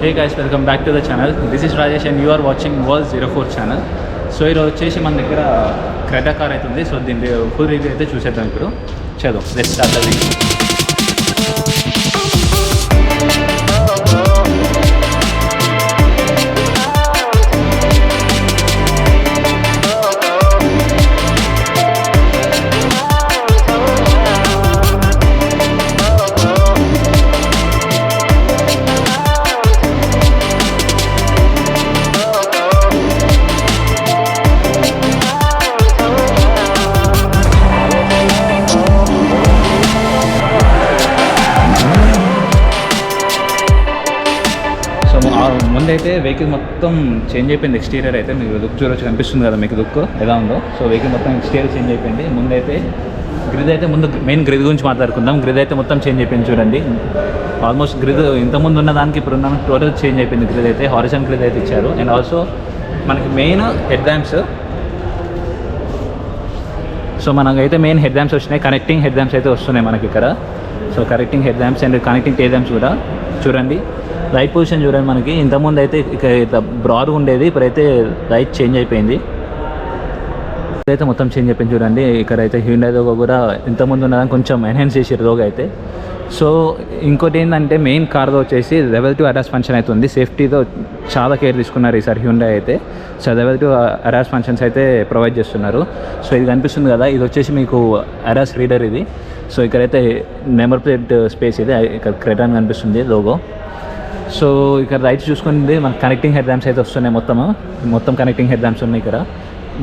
Hey guys, welcome back to the channel. This is Rajesh and you are watching World 04 channel. So ఈరోజు వచ్చేసి మన దగ్గర Creta car అయితే ఉంది. So దీని ఫుల్ రివ్యూ అయితే చూసేద్దాం ఇప్పుడు. చలో లెట్స్ స్టార్ట్ ద వీడియో. ముందైతే వెహికల్ మొత్తం చేంజ్ అయిపోయింది. ఎక్స్టీరియర్ అయితే మీకు లుక్ చూడొచ్చు, కనిపిస్తుంది కదా మీకు లుక్ ఎలా ఉందో. సో వెహికల్ మొత్తం ఎక్స్టీరియర్ చేంజ్ అయిపోయింది. ముందైతే గ్రిడ్ అయితే మెయిన్ గ్రిడ్ గురించి మాట్లాడుకుందాం. గ్రిడ్ అయితే మొత్తం చేంజ్ అయిపోయింది చూడండి. ఆల్మోస్ట్ గ్రిడ్ ఇంతకుముందు ఉన్న దానికి ఇప్పుడు ఉన్న టోటల్ చేంజ్ అయిపోయింది. గ్రిడ్ అయితే హారిజాంటల్ గ్రిడ్ అయితే ఇచ్చారు. అండ్ ఆల్సో మనకి మెయిన్ హెడ్ ల్యాంప్స్. సో మనకైతే మెయిన్ హెడ్ ల్యాంప్స్ వచ్చినాయి. కనెక్టింగ్ హెడ్ ల్యాంప్స్ అయితే వస్తున్నాయి మనకి ఇక్కడ. So connecting head lamps and connecting tail lamps కూడా చూడండి. లైట్ పొజిషన్ చూడండి, మనకి ఇంతకుముందు అయితే ఇక బ్రాడ్గా ఉండేది, ఇప్పుడైతే లైట్ చేంజ్ అయిపోయింది. ఇదైతే మొత్తం చేంజ్ అయిపోయింది చూడండి. ఇక్కడైతే హ్యుండై లోగో కూడా ఇంతకుముందు ఉన్నదాన్ని కొంచెం ఎన్హాన్స్ చేసారు లోగో అయితే. సో ఇంకోటి ఏంటంటే మెయిన్ కార్లో వచ్చేసి లెవెల్ 2 అడాస్ ఫంక్షన్ అయితే ఉంది. సేఫ్టీతో చాలా కేర్ తీసుకున్నారు ఈసారి హ్యుండై అయితే. సో లెవెల్ 2 అడాస్ ఫంక్షన్స్ అయితే ప్రొవైడ్ చేస్తున్నారు. సో ఇది కనిపిస్తుంది కదా, ఇది వచ్చేసి మీకు అడాస్ రీడర్ ఇది. సో ఇక్కడైతే నెంబర్ ప్లేట్ స్పేస్ ఇది, ఇక్కడ క్రెటా అని కనిపిస్తుంది లోగో. సో ఇక్కడ రైట్స్ చూసుకుంటే మనకు కనెక్టింగ్ హెడ్ ల్యాంప్స్ అయితే వస్తున్నాయి. మొత్తం కనెక్టింగ్ హెడ్ ల్యాంప్స్ ఉన్నాయి ఇక్కడ.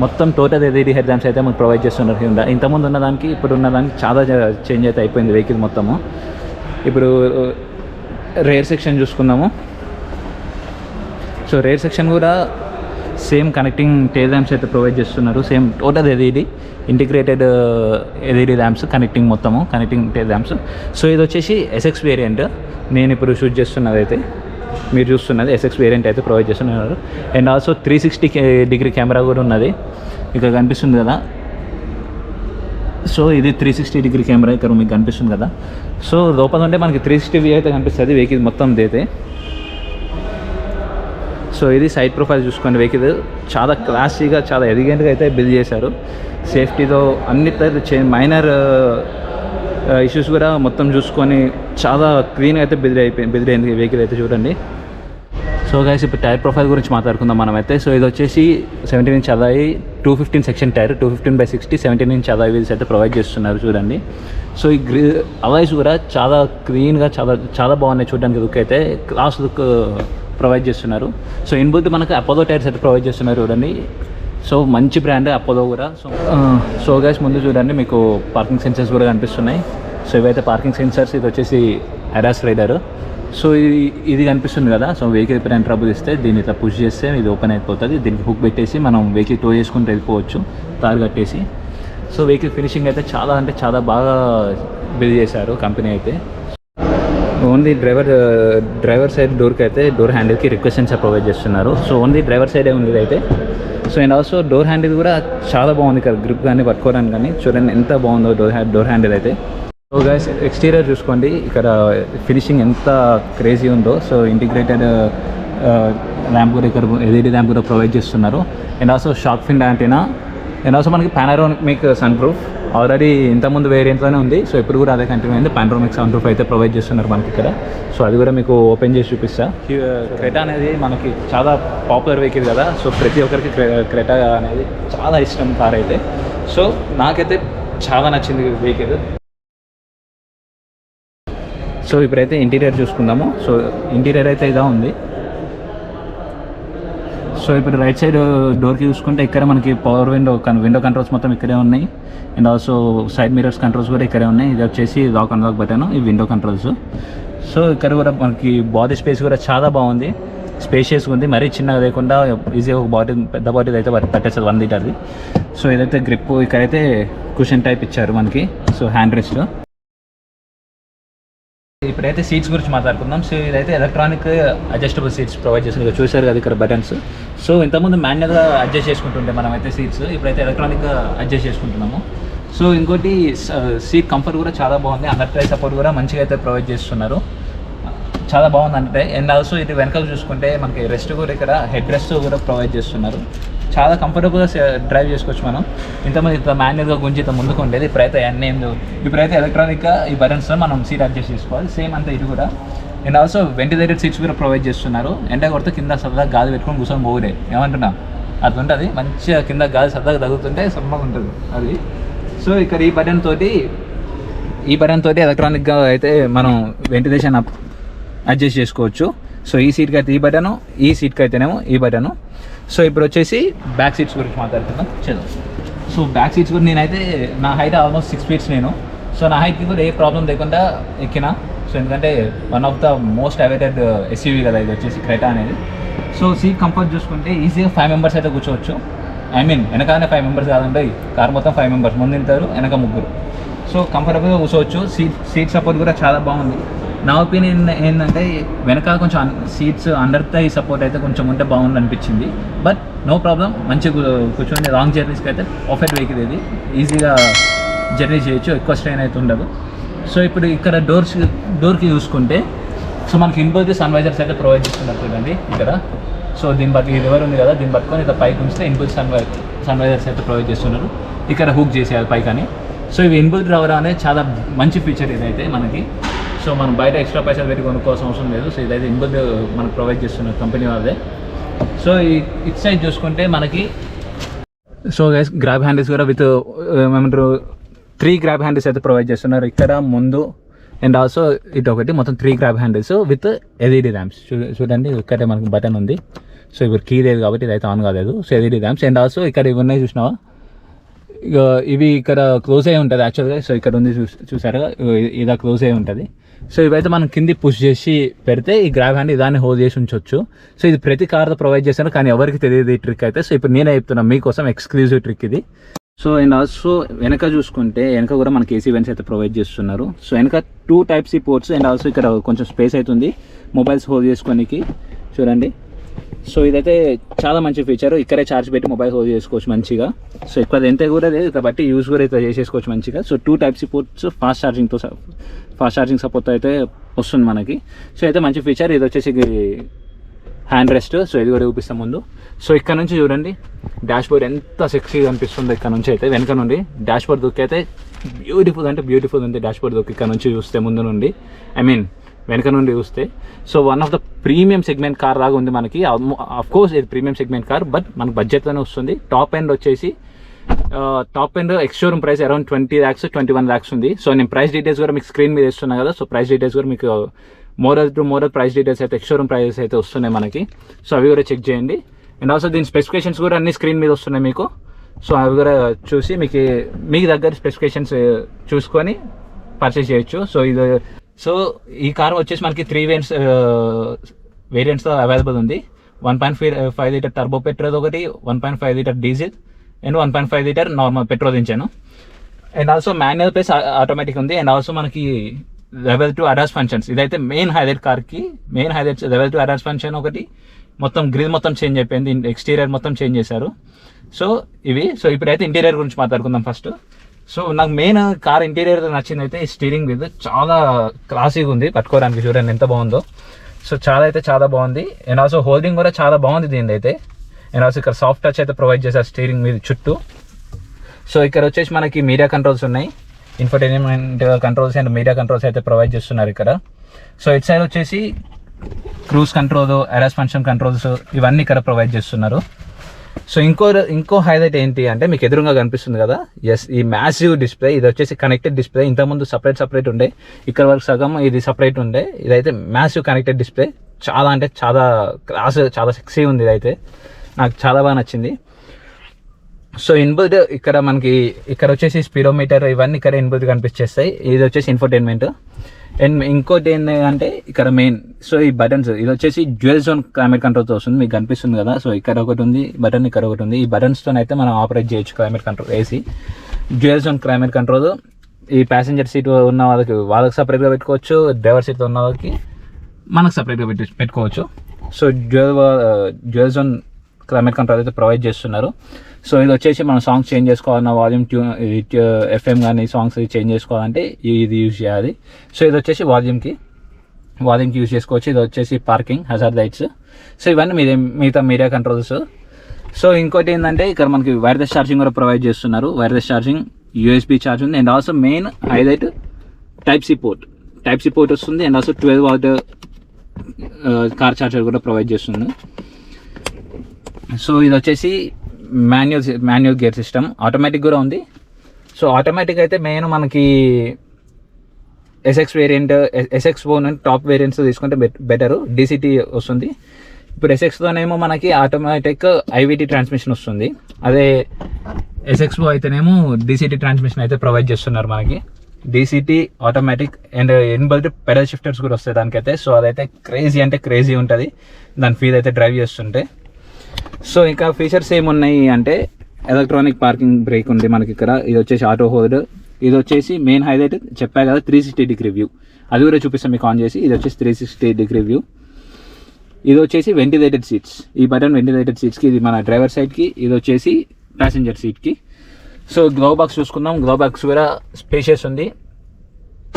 మొత్తం టోటల్ LED హెడ్ ల్యాంప్స్ అయితే మనకు ప్రొవైడ్ చేస్తున్నారు హ్యుండై. ఇంతకుముందు ఉన్నదానికి ఇప్పుడు ఉన్నదానికి చాలా చేంజ్ అయితే అయిపోయింది వెహికల్ మొత్తము. ఇప్పుడు రేర్ సెక్షన్ చూసుకుందాము. సో రేర్ సెక్షన్ కూడా సేమ్ కనెక్టింగ్ టైల్ ల్యాంప్స్ అయితే ప్రొవైడ్ చేస్తున్నారు. Same total LED integrated LED lamps connecting మొత్తము కనెక్టింగ్ టైల్ ల్యాంప్స్. సో ఇది వచ్చేసి SX వేరియంట్. నేను ఇప్పుడు షూట్ చేస్తున్నది అయితే మీరు చూస్తున్నది SX వేరియంట్ అయితే ప్రొవైడ్ చేస్తున్నారు. అండ్ ఆల్సో 360 కెమెరా కూడా ఉన్నది, ఇక్కడ కనిపిస్తుంది కదా. సో ఇది 360 కెమెరా ఇక్కడ మీకు కనిపిస్తుంది కదా. సో లోపల ఉంటే మనకి 360 వ్యూ అయితే కనిపిస్తుంది వెహికల్ మొత్తం అయితే. సో ఇది సైడ్ ప్రొఫైల్ చూసుకోండి. వెహికల్ చాలా క్లాసీగా చాలా ఎలిగెంట్గా అయితే బిల్డ్ చేశారు. సేఫ్టీతో అన్నిట్లో మైనర్ ఇష్యూస్ కూడా మొత్తం చూసుకొని చాలా క్లీన్గా అయితే బిల్డ్ అయింది వెహికల్ అయితే చూడండి. సో గైస్ ఇప్పుడు టైర్ ప్రొఫైల్ గురించి మాట్లాడుకుందాం మనమైతే. సో ఇది వచ్చేసి 17 inch alloy 215 section tyre, 215/60 17 inch alloy wheels అయితే ప్రొవైడ్ చేస్తున్నారు చూడండి. సో ఈ అలాయ్స్ కూడా చాలా క్లీన్గా చాలా బాగున్నాయి చూడడానికి. లుక్ అయితే క్లాస్ లుక్ ప్రొవైడ్ చేస్తున్నారు. సో ఇన్బుల్ట్ మనకు అపోలో టైర్స్ అయితే ప్రొవైడ్ చేస్తున్నారు చూడండి. సో మంచి బ్రాండ్ అపోలో కూడా. సో గైస్ ముందు చూడండి మీకు పార్కింగ్ సెన్సర్స్ కూడా కనిపిస్తున్నాయి. సో ఇవైతే పార్కింగ్ సెన్సర్స్. ఇది వచ్చేసి అడాస్ రైడర్. సో ఇది కనిపిస్తుంది కదా. సో వెహికల్ ఎప్పుడైనా ట్రబుల్ ఇస్తే దీన్ని ఇట్లా పుష్ చేస్తే ఇది ఓపెన్ అయిపోతుంది. దీనికి హుక్ పెట్టేసి మనం వెహికల్ టో చేసుకుంటూ వెళ్ళిపోవచ్చు తారు కట్టేసి. సో వెహికల్ ఫినిషింగ్ అయితే చాలా బాగా బిల్డ్ చేశారు కంపెనీ అయితే. ఓన్లీ డ్రైవర్ సైడ్ డోర్కి అయితే డోర్ హ్యాండిల్కి రిక్వెస్ట్ సెన్సార్ ప్రొవైడ్ చేస్తున్నారు. సో ఓన్లీ డ్రైవర్ సైడే ఉంది అయితే. So and also door handle కూడా చాలా బాగుంది ఇక్కడ, గ్రిప్ కానీ పట్టుకోవడానికి కానీ చూడండి ఎంత బాగుందో డోర్ హ్యాండిల్ అయితే. సో గైస్ ఎక్స్టీరియర్ చూసుకోండి, ఇక్కడ ఫినిషింగ్ ఎంత క్రేజీ ఉందో. సో ఇంటిగ్రేటెడ్ ల్యాంప్ కూడా ఇక్కడ LED ల్యాంప్ కూడా ప్రొవైడ్ చేస్తున్నారు. And also shark fin antenna. And also మనకి పానోరామిక్ సన్ ప్రూఫ్ ఆల్రెడీ ఇంతకుముందు వేరియంట్లోనే ఉంది. సో ఇప్పుడు కూడా అదే కంటిన్యూ అయింది. పానోరామిక్ సన్ ప్రూఫ్ అయితే ప్రొవైడ్ చేస్తున్నారు మనకి ఇక్కడ. సో అది కూడా మీకు ఓపెన్ చేసి చూపిస్తా. క్రెటా అనేది మనకి చాలా పాపులర్ వెహికల్ కదా. సో ప్రతి ఒక్కరికి క్రెటా అనేది చాలా ఇష్టం కార్ అయితే. సో నాకైతే చాలా నచ్చింది వెహికల్. సో ఇప్పుడైతే ఇంటీరియర్ చూసుకుందాము. సో ఇంటీరియర్ అయితే ఇలా ఉంది. సో ఇప్పుడు రైట్ సైడ్ డోర్కి చూసుకుంటే ఇక్కడ మనకి పవర్ విండో కంట్రోల్స్ మొత్తం ఇక్కడే ఉన్నాయి. And also side mirrors controls కూడా ఇక్కడే ఉన్నాయి. ఇది వచ్చేసి లాక్ అన్లాక్ బటన్, ఈ విండో కంట్రోల్స్. సో ఇక్కడ కూడా మనకి బాడీ స్పేస్ కూడా చాలా బాగుంది, స్పేషియస్గా ఉంది. మరీ చిన్నగా లేకుండా ఈజీగా ఒక పెద్ద బాడీ అయితే పట్టేస్తుంది 1 లీటర్ది. సో ఇదైతే గ్రిప్, ఇక్కడైతే కుషన్ టైప్ ఇచ్చారు మనకి. So hand rest. ఇప్పుడైతే సీట్స్ గురించి మాట్లాడుకుందాం. సో ఇదైతే ఎలక్ట్రానిక్ అడ్జస్టబుల్ సీట్స్ ప్రొవైడ్ చేస్తుంది. చూసారు కదా ఇక్కడ బటన్స్. సో ఇంతకుముందు మాన్యువల్గా అడ్జస్ట్ చేసుకుంటుంటే మనమైతే సీట్స్, ఇప్పుడైతే ఎలక్ట్రానిక్గా అడ్జస్ట్ చేసుకుంటున్నాము. సో ఇంకోటి సీట్ కంఫర్ట్ కూడా చాలా బాగుంది. అండర్ ట్రై సపోర్ట్ కూడా మంచిగా అయితే ప్రొవైడ్ చేస్తున్నారు. చాలా బాగుందంటే. అండ్ ఆల్సో ఇది వెనకాల చూసుకుంటే మనకి రెస్ట్ కూడా ఇక్కడ హెడ్ రెస్ట్ కూడా ప్రొవైడ్ చేస్తున్నారు. చాలా కంఫర్టబుల్గా డ్రైవ్ చేసుకోవచ్చు మనం. ఇంతమంది ఇంత మాన్యువల్గా గుంజి ఇంత ముందుకు ఉండేది, ఇప్పుడైతే అన్నీ ఇప్పుడైతే ఎలక్ట్రానిక్గా ఈ బటన్స్లో మనం సీట్ అడ్జస్ట్ చేసుకోవాలి. సేమ్ అంతా ఇది కూడా. అండ్ ఆల్సో వెంటిలేటెడ్ సీట్స్ కూడా ప్రొవైడ్ చేస్తున్నారు. ఎండ కొడితే కింద సరదాగా గాలి పెట్టుకొని కూర్చొని పోగురే, ఏమంటున్నా అట్లా ఉంటుంది. మంచిగా కింద గాలి సరదాగా తగ్గుతుంటే సమ్మగా ఉంటుంది అది. సో ఇక్కడ ఈ బటన్ తోటి ఎలక్ట్రానిక్గా అయితే మనం వెంటిలేషన్ అడ్జస్ట్ చేసుకోవచ్చు. సో ఈ సీట్కి అయితే ఈ బటను, ఈ సీట్కి అయితేనేమో ఈ బటను. సో ఇప్పుడు వచ్చేసి బ్యాక్ సీట్స్ గురించి మాట్లాడుతున్నాం. చలో, సో బ్యాక్ సీట్స్ కూడా నేనైతే నా హైట్ ఆల్మోస్ట్ 6 feet నేను. సో నా హైట్కి కూడా ఏ ప్రాబ్లం లేకుండా ఎక్కినా. సో ఎందుకంటే one of the most awaited SUV కదా ఇది వచ్చేసి క్రెటా అనేది. సో సీట్ కంఫర్ట్ చూసుకుంటే ఈజీగా 5 members అయితే కూర్చోవచ్చు. ఐ మీన్ వెనకాలనే 5 members కాదండి, కార్ మొత్తం 5 members, ముందు తింటారు వెనక 3. సో కంఫర్టబుల్గా కూర్చోవచ్చు. సీట్ సపోర్ట్ కూడా చాలా బాగుంది. నా ఒపీనియన్ ఏంటంటే వెనకాల కొంచెం సీట్స్ అండర్ థై సపోర్ట్ అయితే కొంచెం ఉంటే బాగుంది అనిపించింది. బట్ నో ప్రాబ్లం, మంచిగా కూర్చోండి. లాంగ్ జర్నీస్కి అయితే పర్ఫెక్ట్ వెహికల్ ఇది. ఈజీగా జర్నీ చేయొచ్చు, ఎక్కువ స్ట్రెయిన్ అయితే ఉండదు. సో ఇప్పుడు ఇక్కడ డోర్కి చూసుకుంటే సో మనకి ఇన్బుల్ట్ సన్వైజర్స్ అయితే ప్రొవైడ్ చేస్తున్నారు చూడండి ఇక్కడ. సో దీన్ని బట్టి ఇది ఎవరు ఉంది కదా, దీన్ని పట్టుకొని ఇట్లా పైకి ఉంచితే ఇన్బుల్ట్ సన్వైజర్స్ అయితే ప్రొవైడ్ చేస్తున్నారు. ఇక్కడ హుక్ చేసేయాలి పైకి అని. సో ఇవి ఇన్బుల్ట్ రావడం అనేది చాలా మంచి ఫీచర్ ఇదైతే మనకి. సో మనం బయట ఎక్స్ట్రా పైసలు పెట్టి కొనుక్కోవాల్సిన అవసరం లేదు. సో ఇదైతే ఇన్బుల్ట్ మనకు ప్రొవైడ్ చేస్తున్నారు కంపెనీ వాళ్ళదే. సో ఇట్ సైడ్ చూసుకుంటే మనకి సో గైస్ గ్రాబ్ హ్యాండిల్స్ కూడా విత్ ఏమంటారు 3 గ్రాబ్ హ్యాండిల్స్ అయితే ప్రొవైడ్ చేస్తున్నారు ఇక్కడ ముందు. అండ్ ఆల్సో ఇటు ఒకటి మొత్తం 3 grab handles with LED rams. చూడండి ఇక్కడే మనకి బటన్ ఉంది. సో ఇప్పుడు కీ లేదు కాబట్టి ఇదైతే ఆన్ కాలేదు. So LED rams. And also ఇక్కడ ఇవి ఉన్నాయి చూసినావా, ఇక ఇవి ఇక్కడ క్లోజ్ అయ్యి ఉంటుంది యాక్చువల్గా. సో ఇక్కడ ఉంది చూసారుగా, ఇలా క్లోజ్ అయ్యి ఉంటుంది. సో ఇవైతే మనం కింది పుష్ చేసి పెడితే ఈ గ్రాబ్ హ్యాండ్ దాన్ని హోల్డ్ చేసి ఉంచవచ్చు. సో ఇది ప్రతి కార్తో ప్రొవైడ్ చేస్తాను, కానీ ఎవరికి తెలియదు ఈ ట్రిక్ అయితే. సో ఇప్పుడు నేనే చెప్తున్నాను మీకోసం, ఎక్స్క్లూజివ్ ట్రిక్ ఇది. సో అండ్ ఆల్సో వెనక చూసుకుంటే వెనక కూడా మనకి ఏసీ వెంట్స్ అయితే ప్రొవైడ్ చేస్తున్నారు. సో వెనక 2 Type-C పోర్ట్స్. అండ్ ఆల్సో ఇక్కడ కొంచెం స్పేస్ అవుతుంది మొబైల్స్ హోల్డ్ చేసుకోనికి. చూడండి, సో ఇదైతే చాలా మంచి ఫీచర్. ఇక్కడే ఛార్జ్ పెట్టి మొబైల్ హోల్డ్ చేసుకోవచ్చు మంచిగా. సో ఎక్కువ ఎంత కూడా లేదు కాబట్టి యూజ్ కూడా అయితే చేసేసుకోవచ్చు మంచిగా. So 2 Type-C ports fast charging support అయితే వస్తుంది మనకి. సో అయితే మంచి ఫీచర్. ఇది వచ్చేసి హ్యాండ్ రెస్ట్. సో ఇది కూడా చూపిస్తాం ముందు. సో ఇక్కడ నుంచి చూడండి డాష్ బోర్డ్ ఎంత సెక్సీగా అనిపిస్తుందో. ఇక్కడ నుంచి అయితే వెనక నుండి డాష్ బోర్డ్ దుక్కి అయితే బ్యూటిఫుల్ ఉంది. డాష్ బోర్డ్ దుక్కి ఇక్కడ నుంచి చూస్తే ముందు నుండి, ఐ మీన్ వెనక నుండి చూస్తే. So one of the premium segment car లాగా ఉంది మనకి. ఆఫ్ కోర్స్ ఇది ప్రీమియం సెగ్మెంట్ కార్, బట్ మనకు బడ్జెట్లోనే వస్తుంది. Top end ex showroom price around 20 lakhs 21 lakhs ఉంది. సో నేను ప్రైస్ డీటెయిల్స్ కూడా మీకు స్క్రీన్ మీద ఇస్తున్నా కదా. సో ప్రైస్ డీటెయిల్స్ కూడా మీకు మోరల్ ప్రైస్ డీటెయిల్స్ అయితే ఎక్స్ షోరూమ్ ప్రైజెస్ అయితే వస్తున్నాయి మనకి. సో అవి కూడా చెక్ చేయండి. అండ్ ఆల్సో దీని స్పెసిఫికేషన్స్ కూడా అన్ని స్క్రీన్ మీద వస్తున్నాయి మీకు. సో అవి కూడా చూసి మీకు దగ్గర స్పెసిఫికేషన్స్ చూసుకొని పర్చేస్ చేయొచ్చు. సో ఈ కార్ వచ్చేసి మనకి 3 వేరియంట్స్తో అవైలబుల్ ఉంది. 1.5 లీటర్ టర్బో పెట్రోల్ ఒకటి, 1.5 litre diesel and 1.5 litre normal petrol దించాను. And also manual plus automatic ఉంది. అండ్ ఆల్సో మనకి Level 2 అడాస్ ఫంక్షన్స్. ఇదైతే మెయిన్ కార్కి main highlights. Level 2 ADAS function ఒకటి, మొత్తం గ్రిల్ మొత్తం చేంజ్ అయిపోయింది, ఎక్స్టీరియర్ మొత్తం చేంజ్ చేశారు. సో ఇవి. సో ఇప్పుడైతే ఇంటీరియర్ గురించి మాట్లాడుకుందాం ఫస్ట్. సో నాకు మెయిన్ కార్ ఇంటీరియర్ నచ్చింది అయితే ఈ స్టీరింగ్ వీల్. చాలా క్లాసీగా ఉంది పట్టుకోవడానికి. చూడండి ఎంత బాగుందో. సో చాలా బాగుంది. అండ్ ఆల్సో హోల్డింగ్ కూడా చాలా బాగుంది దీని అయితే. అండ్ ఆల్సో ఇక్కడ సాఫ్ట్ టచ్ అయితే ప్రొవైడ్ చేశారు స్టీరింగ్ మీద చుట్టూ. సో ఇక్కడ వచ్చేసి మనకి మీడియా కంట్రోల్స్ ఉన్నాయి, infotainment controls and media controls అయితే ప్రొవైడ్ చేస్తున్నారు ఇక్కడ. సో ఇటు సైడ్ వచ్చేసి cruise control, ADAS function controls ఇవన్నీ ఇక్కడ ప్రొవైడ్ చేస్తున్నారు. సో ఇంకో హైలైట్ ఏంటి అంటే మీకు ఎదురుగా కనిపిస్తుంది కదా, ఎస్ ఈ మ్యాసివ్ డిస్ప్లే. ఇది వచ్చేసి కనెక్టెడ్ డిస్ప్లే. ఇంతకుముందు సపరేట్ ఉండే, ఇక్కడ వరకు సగం ఇది సపరేట్ ఉండే. ఇదైతే మ్యాసివ్ కనెక్టెడ్ డిస్ప్లే. చాలా అంటే చాలా క్లాస్, చాలా సెక్సీ ఉంది. ఇదైతే నాకు చాలా బాగా నచ్చింది. సో ఇన్బుల్ట్ ఇక్కడ వచ్చేసి స్పీడోమీటర్ ఇవన్నీ ఇక్కడ ఇన్బుల్ట్ కనిపించేస్తాయి. ఇది వచ్చేసి ఇన్ఫర్టైన్మెంట్. అండ్ ఇంకోటి ఏంటంటే ఇక్కడ మెయిన్, సో ఈ బటన్స్ ఇది వచ్చేసి డ్యూయల్ జోన్ క్లైమేట్ కంట్రోల్తో వస్తుంది. మీకు కనిపిస్తుంది కదా. సో ఇక్కడ ఒకటి ఉంది బటన్, ఇక్కడ ఒకటి ఉంది. ఈ బటన్స్తో అయితే మనం ఆపరేట్ చేయొచ్చు climate control, AC dual zone climate control. ఈ ప్యాసింజర్ సీట్ ఉన్న వాళ్ళకి సపరేట్గా పెట్టుకోవచ్చు, డ్రైవర్ సీట్లో ఉన్న వాళ్ళకి మనకు సపరేట్గా పెట్టుకోవచ్చు. So dual zone climate control అయితే ప్రొవైడ్ చేస్తున్నారు. సో ఇది వచ్చేసి మనం సాంగ్స్ చేంజ్ చేసుకోవాలన్నా, వాల్యూమ్ ఎఫ్ఎం కానీ సాంగ్స్ చేంజ్ చేసుకోవాలంటే ఇది యూజ్ చేయాలి. సో ఇది వచ్చేసి వాల్యూమ్కి. వాదింగ్కి యూజ్ చేసుకోవచ్చు. ఇది వచ్చేసి పార్కింగ్ హజార్డ్ లైట్స్. సో ఇవన్నీ మిగతా మీడియా కంట్రోల్స్. సో ఇంకోటి ఏంటంటే ఇక్కడ మనకి వైర్లెస్ ఛార్జింగ్ కూడా ప్రొవైడ్ చేస్తున్నారు. వైర్లెస్ ఛార్జింగ్, యూఎస్బీ ఛార్జ్ ఉంది, and also main highlight type C port వస్తుంది, and also 12 watt car charger కూడా ప్రొవైడ్ చేస్తుంది. సో ఇది వచ్చేసి మాన్యువల్ గేర్ సిస్టమ్. ఆటోమేటిక్ కూడా ఉంది. సో ఆటోమేటిక్ అయితే మెయిన్ మనకి ఎస్ఎక్స్ వేరియంట్, ఎస్ఎక్స్ ఫోన్ టాప్ వేరియంట్స్ తీసుకుంటే బెటర్, డీసీటీ వస్తుంది. ఇప్పుడు ఎస్ఎక్స్తోనేమో మనకి ఆటోమేటిక్ ఐవిటీ ట్రాన్స్మిషన్ వస్తుంది. అదే ఎస్ఎక్స్ అయితేనేమో డీసీటీ ట్రాన్స్మిషన్ అయితే ప్రొవైడ్ చేస్తున్నారు మనకి. DCT automatic and inbuilt pedal shifters కూడా వస్తాయి దానికైతే. సో అదైతే క్రేజీ ఉంటుంది దాని ఫీల్ అయితే డ్రైవ్ చేస్తుంటే. సో ఇంకా ఫీచర్స్ ఏమున్నాయి అంటే ఎలక్ట్రానిక్ పార్కింగ్ బ్రేక్ ఉంది మనకి ఇక్కడ. ఇది వచ్చేసి ఆటో హోల్డ్. ఇది వచ్చేసి మెయిన్ హైలైట్ చెప్పా కదా 360 వ్యూ, అది కూడా చూపిస్తాం మీకు ఆన్ చేసి. ఇది వచ్చేసి 360 వ్యూ. ఇది వచ్చేసి వెంటిలేటెడ్ సీట్స్. ఈ బటన్ వెంటిలేటెడ్ సీట్స్కి, ఇది మన డ్రైవర్ సైడ్కి, ఇది వచ్చేసి ప్యాసింజర్ సీట్కి. సో గ్లవ్ బాక్స్ చూసుకుందాం. గ్లవ్ బాక్స్ కూడా స్పేషియస్ ఉంది,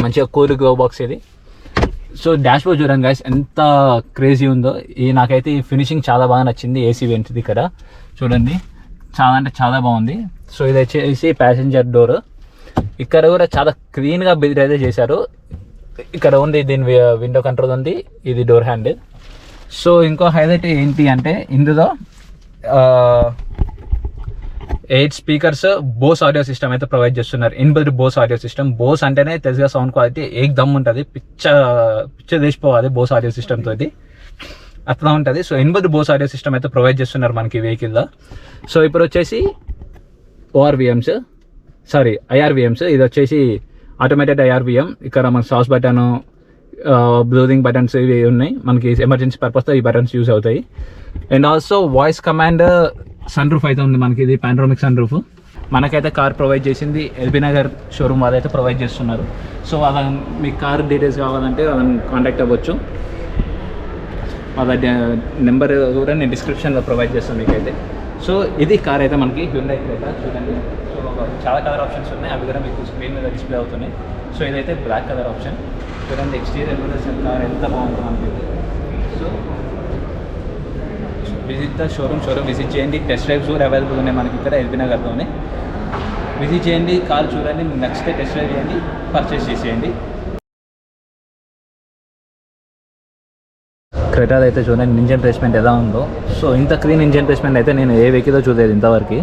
మంచిగా కూల్ గ్లవ్ బాక్స్ ఇది. సో డాష్ బోర్డ్ చూడండి గైస్ ఎంత క్రేజీ ఉందో. నాకైతే ఈ ఫినిషింగ్ చాలా బాగా నచ్చింది. ఏసీ వెంట్ది ఇక్కడ చూడండి, చాలా అంటే చాలా బాగుంది. సో ఇది వచ్చేసి ప్యాసింజర్ డోర్. ఇక్కడ కూడా చాలా క్లీన్గా బిల్డ్ అయితే చేశారు. ఇక్కడ ఉంది దీని విండో కంట్రోల్ ఉంది, ఇది డోర్ హ్యాండిల్. సో ఇంకో హైలైట్ ఏంటి అంటే ఇందులో 8 స్పీకర్స్ బోస్ ఆడియో సిస్టమ్ అయితే ప్రొవైడ్ చేస్తున్నారు. Inbuilt Bose audio system. Bose అంటేనే తెలుసుగా సౌండ్ క్వాలిటీ ఏక్ దమ్ ఉంటుంది, పిచ్చ తీసిపోవాలి బోస్ ఆడియో సిస్టమ్ తోటి, అట్లా ఉంటుంది. So inbuilt Bose audio system అయితే ప్రొవైడ్ చేస్తున్నారు మనకి వెహికల్లో. సో ఇప్పుడు వచ్చేసి ఐఆర్విఎమ్స్. ఇది వచ్చేసి ఆటోమేటెడ్ ఐఆర్విఎం. ఇక్కడ మన సాస్ బటన్, బ్లూరింగ్ బటన్స్ ఇవి ఉన్నాయి మనకి. ఎమర్జెన్సీ పర్పస్తో ఈ బటన్స్ యూజ్ అవుతాయి. And also voice command sun roof అయితే ఉంది మనకి. ఇది పానరామిక్ సన్ రూఫ్. మనకైతే కార్ ప్రొవైడ్ చేసింది ఎల్బీ నగర్ షోరూమ్ వాళ్ళైతే ప్రొవైడ్ చేస్తున్నారు. సో వాళ్ళ మీకు కార్ డీటెయిల్స్ కావాలంటే వాళ్ళని కాంటాక్ట్ అవ్వచ్చు. వాళ్ళ నెంబర్ కూడా నేను డిస్క్రిప్షన్లో ప్రొవైడ్ చేస్తాను మీకైతే. సో ఇది కార్ అయితే మనకి హ్యుండై క్రెటా చూడండి. సో చాలా కలర్ ఆప్షన్స్ ఉన్నాయి, అవి కూడా మీకు స్క్రీన్ మీద డిస్ప్లే అవుతున్నాయి. సో ఇదైతే బ్లాక్ కలర్ ఆప్షన్. చూడండి ఎక్స్టీరియర్ కూడా కార్ ఎంత బాగుంటుంది మనకి. So visit the showroom visit చేయండి. టెస్ట్ డ్రైవ్స్ కూడా అవైలబుల్ ఉన్నాయి మనకి ఇక్కడ ఎల్బీ నగర్లోనే. విజిట్ చేయండి, కార్ చూడండి, మీకు నచ్చితే టెస్ట్ డ్రైవ్ చేయండి, పర్చేస్ చేసేయండి. క్రెటాది అయితే చూడండి ఇంజన్ ప్లేస్మెంట్ ఎలా ఉందో. సో ఇంత క్లీన్ ఇంజన్ ప్లేస్మెంట్ అయితే నేను ఏ వెహికల్లో చూడలేదు ఇంతవరకు.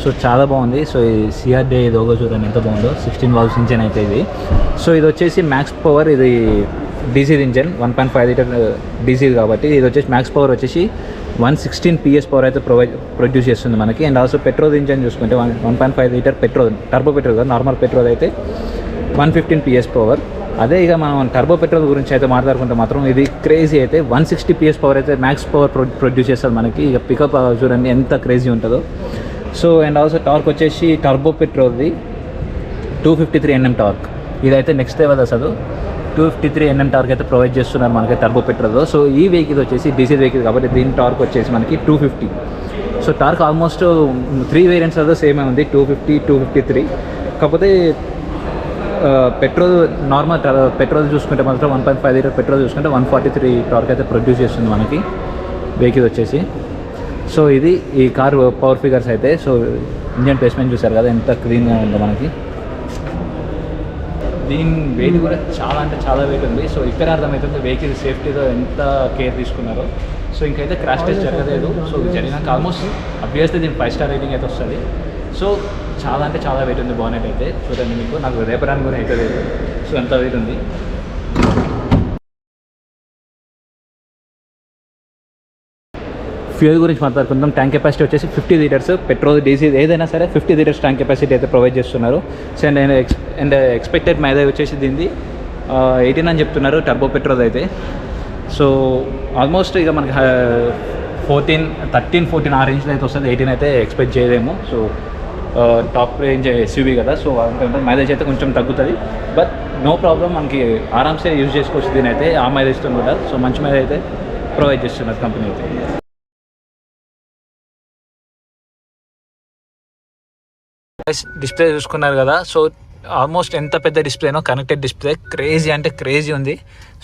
సో చాలా బాగుంది. సో ఈ సిఆర్డీ లోగో చూడండి ఎంత బాగుందో. 16 వాల్వ్స్ ఇంజన్ అయితే ఇది. సో ఇది వచ్చేసి మ్యాక్స్ పవర్, ఇది డీసీ ఇంజన్ 1.5 లీటర్ డీసీ కాబట్టి. ఇది వచ్చేసి మ్యాక్స్ పవర్ వచ్చేసి 116 PS పవర్ అయితే ప్రొడ్యూస్ చేస్తుంది మనకి. అండ్ ఆల్సో పెట్రోల్ ఇంజన్ చూసుకుంటే 1.5 లీటర్ పెట్రోల్, టర్బో పెట్రోల్ కదా, నార్మల్ పెట్రోల్ అయితే 115 PS పవర్. అదే ఇక మనం టర్బో పెట్రోల్ గురించి అయితే మాట్లాడుకుంటే మాత్రం ఇది క్రేజీ అయితే 160 PS పవర్ అయితే మ్యాక్స్ పవర్ ప్రొడ్యూస్ చేస్తుంది మనకి. ఇక పికప్ చూడండి ఎంత క్రేజీ ఉంటుందో. సో అండ్ ఆల్సో టార్క్ వచ్చేసి టర్బో పెట్రోల్ది 253 Nm టార్క్. ఇదైతే నెక్స్ట్ లెవెల్ అసలు. 253 Nm టార్క్ అయితే ప్రొవైడ్ చేస్తున్నారు మనకి టర్బో పెట్రోల్లో. సో ఈ వెహికల్ వచ్చేసి డీజిల్ వెహికల్ కాబట్టి దీని టార్క్ వచ్చేసి మనకి 250. సో టార్క్ ఆల్మోస్ట్ 3 వేరియంట్స్ అదో సేమే ఉంది, 250, 253. కాకపోతే పెట్రోల్ నార్మల్ పెట్రోల్ చూసుకుంటే మాత్రం 1.5 లీటర్ పెట్రోల్ చూసుకుంటే 143 టార్క్ అయితే ప్రొడ్యూస్ చేస్తుంది మనకి వెహికల్ వచ్చేసి. సో ఇది ఈ కార్ పవర్ ఫిగర్స్ అయితే. సో ఇంజన్ ప్లేస్మెంట్ చూసారు కదా ఎంత క్లీన్గా ఉందో మనకి. దీని వెయిట్ కూడా చాలా అంటే చాలా వెయిట్ ఉంది. సో ఇక్కడ అర్థమవుతుంది వెహికల్ సేఫ్టీలో ఎంత కేర్ తీసుకున్నారో. సో ఇంకైతే క్రాష్ టెస్ట్ జరగలేదు. సో జరిగినాక ఆల్మోస్ట్ అబ్వియస్లీ దీనికి 5 స్టార్ రేటింగ్ అయితే వస్తుంది. సో చాలా అంటే చాలా వెయిట్ ఉంది బానెట్ అయితే. చూడండి మీకు, నాకు రేపడానికి కూడా అయితే లేదు. సో ఎంత వెయిట్ ఉంది. ఫ్యూయల్ గురించి మాట్లాడుకుందాం. ట్యాంక్ కెపాసిటీ వచ్చేసి 50 లీటర్స్. పెట్రోల్ డీజిల్ ఏదైనా సరే 50 లీటర్స్ ట్యాంక్ కెపాసిటీ అయితే ప్రొవైడ్ చేస్తున్నారు. సో అండ్ ఎక్స్పెక్టెడ్ మైలేజ్ వచ్చేసి దీనిది 18 అని చెప్తున్నారు టర్బో పెట్రోల్ అయితే. సో ఆల్మోస్ట్ ఇక మనకి 13-14 ఆ రేంజ్లో అయితే వస్తుంది. 18 అయితే ఎక్స్పెక్ట్ చేయలేము. సో టాప్ రేంజ్ ఎస్యూవీ కదా. సో మైలేజ్ అయితే కొంచెం తగ్గుతుంది, బట్ నో ప్రాబ్లం, మనకి ఆరామ్సే యూజ్ చేసుకోవచ్చు దీని అయితే ఆ మైలేజ్తో కూడా. సో మంచి మైలేజ్ అయితే ప్రొవైడ్ చేస్తున్నారు కంపెనీ అయితే. డిస్ప్లే చూసుకున్నారు కదా. సో ఆల్మోస్ట్ ఎంత పెద్ద డిస్ప్లేనో, కనెక్టెడ్ డిస్ప్లే, క్రేజీ అంటే క్రేజీ ఉంది.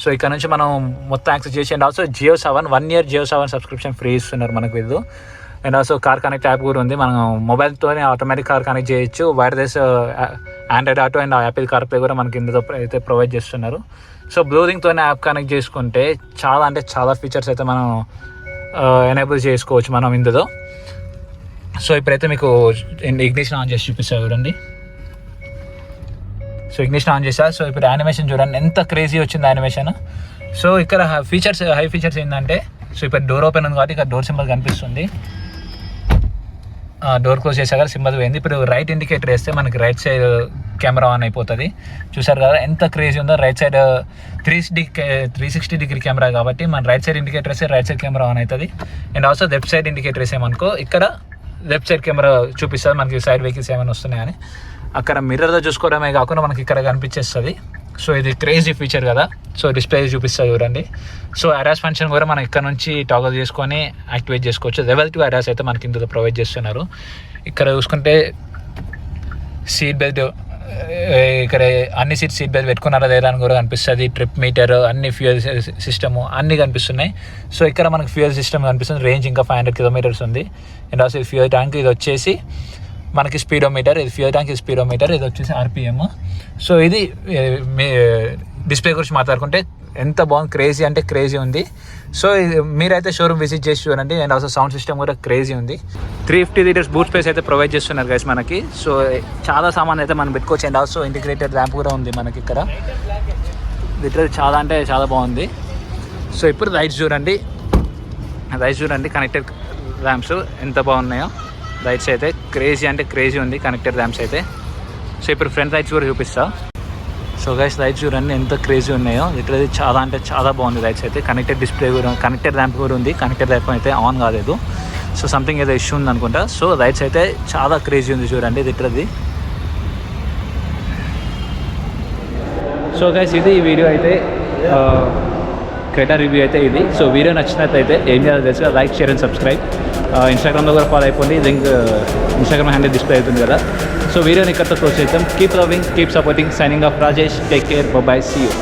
సో ఇక్కడ నుంచి మనం మొత్తం యాక్సెస్ చేసి, and also Jio7 1 year Jio7 subscription free ఇస్తున్నారు మనకు వీళ్ళు. And also car connect app కూడా ఉంది, మనం మొబైల్తోనే ఆటోమేటిక్ కార్ కనెక్ట్ చేయొచ్చు. Wireless Android auto and Apple CarPlay కూడా మనకి ఇందులో అయితే ప్రొవైడ్ చేస్తున్నారు. సో బ్లూరింగ్తోనే యాప్ కనెక్ట్ చేసుకుంటే చాలా అంటే చాలా ఫీచర్స్ అయితే మనం ఎనేబుల్ చేసుకోవచ్చు మనం ఇందులో. సో ఇప్పుడైతే మీకు ఇగ్నిషన్ ఆన్ చేసి చూపిస్తాను చూడండి. సో ఇగ్నిషన్ ఆన్ చేసా. సో ఇప్పుడు యానిమేషన్ చూడండి ఎంత క్రేజీ వచ్చింది యానిమేషన్. సో ఇక్కడ హై ఫీచర్స్ ఏంటంటే, సో ఇప్పుడు డోర్ ఓపెన్ ఉంది కాబట్టి ఇక్కడ డోర్ సింబల్ కనిపిస్తుంది. డోర్ క్లోజ్ చేసాక సింబల్ పోయింది. ఇప్పుడు రైట్ ఇండికేటర్ వేస్తే మనకి రైట్ సైడ్ కెమెరా ఆన్ అయిపోతుంది. చూసారు కదా ఎంత క్రేజీ ఉందో. రైట్ సైడ్ 360 డిగ్రీ కెమెరా కాబట్టి మన రైట్ సైడ్ ఇండికేటర్ వేస్తే రైట్ సైడ్ కెమెరా ఆన్ అవుతుంది. And also left side indicator వేసామనుకో ఇక్కడ లెఫ్ట్ సైడ్ కెమెరా చూపిస్తుంది మనకి సైడ్ వెహికల్స్ ఏమైనా వస్తున్నాయని. అక్కడ మిర్రర్లో చూసుకోవడమే కాకుండా మనకి ఇక్కడ కనిపించేస్తుంది. సో ఇది క్రేజీ ఫీచర్ కదా. సో డిస్ప్లే చూపిస్తుంది చూడండి. సో అరాస్ ఫంక్షన్ కూడా మనం ఇక్కడ నుంచి టాగల్ చేసుకొని యాక్టివేట్ చేసుకోవచ్చు. లెవెల్ 2 అరాస్ అయితే మనకి ఇందులో ప్రొవైడ్ చేస్తున్నారు. ఇక్కడ చూసుకుంటే సీట్ బెల్ట్, ఇక్కడ అన్ని సీట్ బెల్ట్ పెట్టుకున్నారా లేదా అని కూడా కనిపిస్తుంది. ట్రిప్ మీటర్, అన్ని ఫ్యూయల్ సిస్టము అన్నీ కనిపిస్తున్నాయి. సో ఇక్కడ మనకి ఫ్యూయల్ సిస్టమ్ కనిపిస్తుంది. రేంజ్ ఇంకా 500 kilometers ఉంది. అండ్ ఆల్సో ఫ్యూయల్ ట్యాంక్ ఇది వచ్చేసి మనకి స్పీడోమీటర్, ఇది ఫ్యూయల్ ట్యాంక్, ఇది స్పీడోమీటర్, ఇది వచ్చేసి RPM. సో ఇది మీ డిస్ప్లే గురించి మాట్లాడుకుంటే ఎంత బాగుంది, క్రేజీ అంటే క్రేజీ ఉంది. సో మీరైతే షోరూమ్ విజిట్ చేసి చూడండి. అండ్ ఆల్సో సౌండ్ సిస్టమ్ కూడా క్రేజీ ఉంది. 350 liters బూట్ స్పేస్ అయితే ప్రొవైడ్ చేస్తున్నారు గైస్ మనకి. సో చాలా సామాన్ అయితే మనం పెట్టుకోవచ్చు. అండ్ ఆల్సో ఇంటిగ్రేటెడ్ ర్యాంప్ కూడా ఉంది మనకి ఇక్కడ. లిటరల్ చాలా అంటే చాలా బాగుంది. సో ఇప్పుడు లైట్స్ చూడండి, కనెక్టెడ్ ర్యాంప్స్ ఎంత బాగున్నాయో. లైట్స్ అయితే క్రేజీ అంటే క్రేజీ ఉంది, కనెక్టెడ్ ర్యాంప్స్ అయితే. సో ఇప్పుడు ఫ్రంట్ లైట్స్ కూడా చూపిస్తా. సో గైస్ లైట్స్ చూడండి ఎంత క్రేజీ ఉన్నాయో. లిటరల్లీ చాలా అంటే చాలా బాగుంది లైట్స్ అయితే. కనెక్టెడ్ డిస్ప్లే కూడా, కనెక్టెడ్ ర్యాంప్ కూడా ఉంది. కనెక్టెడ్ ర్యాంప్ అయితే ఆన్ కాలేదు. సో సంథింగ్ ఏదో ఇష్యూ ఉంది అనుకుంటా. సో లైట్స్ అయితే చాలా క్రేజీ ఉంది చూడండి లిటరల్లీ. సో గైస్ ఇది ఈ వీడియో అయితే, క్రెటా రివ్యూ అయితే ఇది. సో వీడియో నచ్చినట్లయితే ఏం చేయాలో తెలుసు, లైక్, షేర్ అండ్ సబ్స్క్రైబ్. ఇన్స్టాగ్రామ్లో కూడా ఫాలో అయిపోండి. లింక్ ఇన్స్టాగ్రామ్ హ్యాండిల్ డిస్ప్లే అవుతుంది కదా. సో వీడియోని ఇక్కడితో క్లోజ్ చేద్దాం. Keep loving, keep supporting. Signing off Rajesh. Take care, bye, see you.